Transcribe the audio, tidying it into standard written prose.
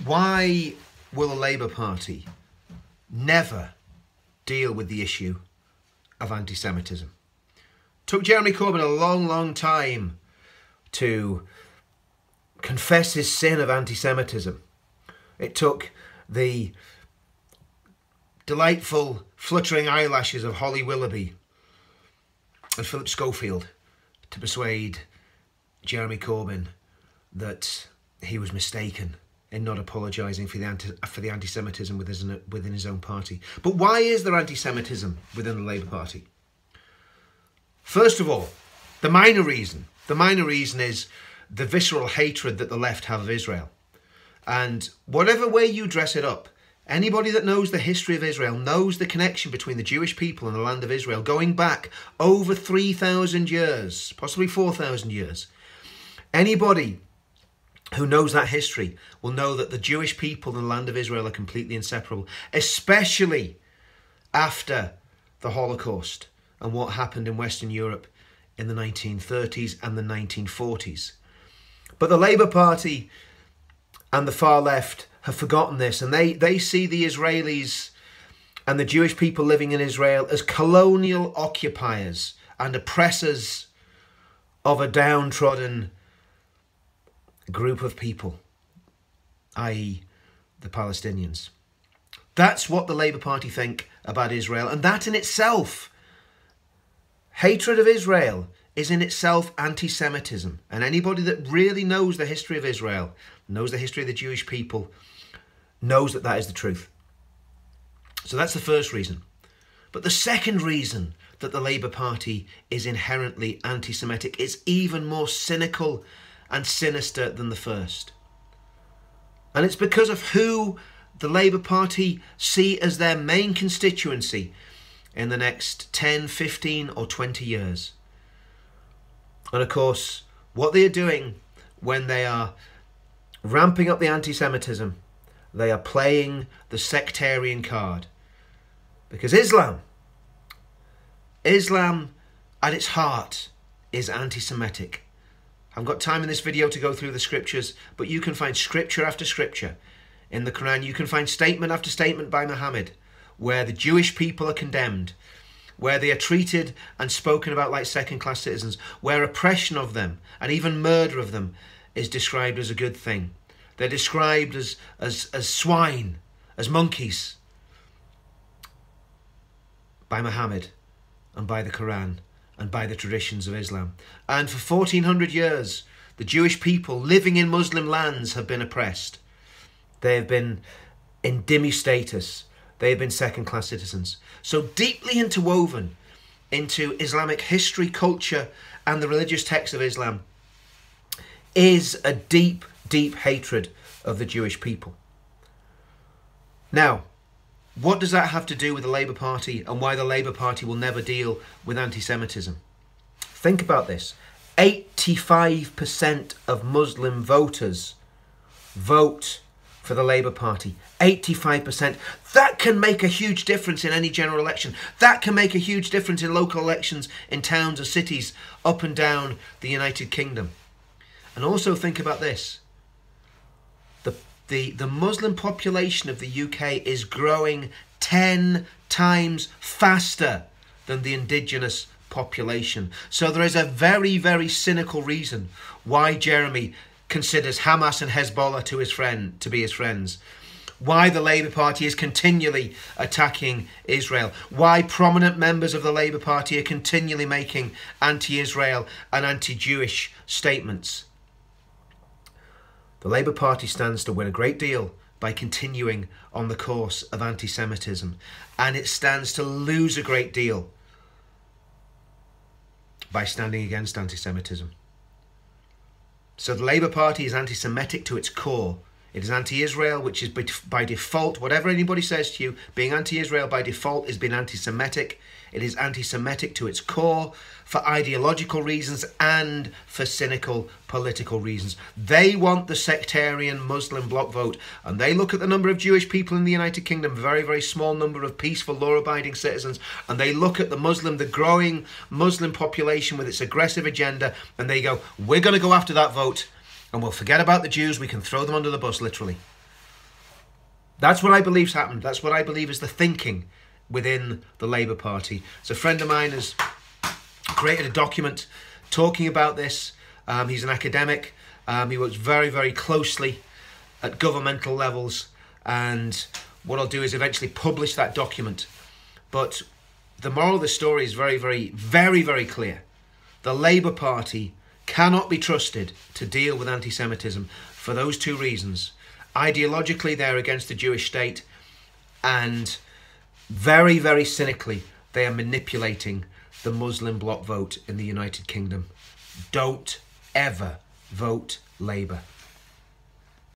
Why will the Labour Party never deal with the issue of anti-Semitism? Took Jeremy Corbyn a long, long time to confess his sin of anti-Semitism. It took the delightful, fluttering eyelashes of Holly Willoughby and Philip Schofield to persuade Jeremy Corbyn that he was mistaken in not apologising for the anti-Semitism within his own party. But why is there anti-Semitism within the Labour Party? First of all, the minor reason is the visceral hatred that the left have of Israel. And whatever way you dress it up, anybody that knows the history of Israel knows the connection between the Jewish people and the land of Israel going back over 3,000 years, possibly 4,000 years. Anybody who knows that history will know that the Jewish people and the land of Israel are completely inseparable, especially after the Holocaust and what happened in Western Europe in the 1930s and the 1940s. But the Labour Party and the far left have forgotten this, and they see the Israelis and the Jewish people living in Israel as colonial occupiers and oppressors of a downtrodden group of people, i.e. the Palestinians. That's what the Labour Party think about Israel, and that in itself, hatred of Israel, is in itself anti-Semitism. And anybody that really knows the history of Israel, knows the history of the Jewish people, knows that that is the truth. So that's the first reason. But the second reason that the Labour Party is inherently anti-Semitic is even more cynical and sinister than the first. And it's because of who the Labour Party see as their main constituency in the next 10, 15 or 20 years. And of course, what they are doing when they are ramping up the anti-Semitism, they are playing the sectarian card. Because Islam at its heart is anti-Semitic. I haven't got time in this video to go through the scriptures, but you can find scripture after scripture in the Quran. You can find statement after statement by Muhammad where the Jewish people are condemned, where they are treated and spoken about like second-class citizens, where oppression of them and even murder of them is described as a good thing. They're described as swine, as monkeys by Muhammad and by the Quran and by the traditions of Islam. And for 1400 years, the Jewish people living in Muslim lands have been oppressed. They have been in dhimmi status. They have been second-class citizens. So deeply interwoven into Islamic history, culture, and the religious texts of Islam is a deep, deep hatred of the Jewish people. Now, what does that have to do with the Labour Party and why the Labour Party will never deal with anti-Semitism? Think about this. 85% of Muslim voters vote for the Labour Party. 85%. That can make a huge difference in any general election. That can make a huge difference in local elections in towns or cities up and down the United Kingdom. And also think about this. The Muslim population of the UK is growing 10 times faster than the indigenous population. So there is a very, very cynical reason why Jeremy considers Hamas and Hezbollah to be his friends. Why the Labour Party is continually attacking Israel. Why prominent members of the Labour Party are continually making anti-Israel and anti-Jewish statements. The Labour Party stands to win a great deal by continuing on the course of anti-Semitism, and it stands to lose a great deal by standing against anti-Semitism. So the Labour Party is anti-Semitic to its core. It is anti-Israel, which is by default, whatever anybody says to you, being anti-Israel by default is being anti-Semitic. It is anti-Semitic to its core for ideological reasons and for cynical political reasons. They want the sectarian Muslim bloc vote, and they look at the number of Jewish people in the United Kingdom, a very, very small number of peaceful, law-abiding citizens, and they look at the growing Muslim population with its aggressive agenda, and they go, we're going to go after that vote, and we'll forget about the Jews, we can throw them under the bus, literally. That's what I believe's happened. That's what I believe is the thinking within the Labour Party. So a friend of mine has created a document talking about this. He's an academic. He works very, very closely at governmental levels, and what I'll do is eventually publish that document. But the moral of the story is very, very, very, very clear. The Labour Party cannot be trusted to deal with anti-Semitism for those two reasons. Ideologically, they're against the Jewish state, and very, very cynically, they are manipulating the Muslim bloc vote in the United Kingdom. Don't ever vote Labour.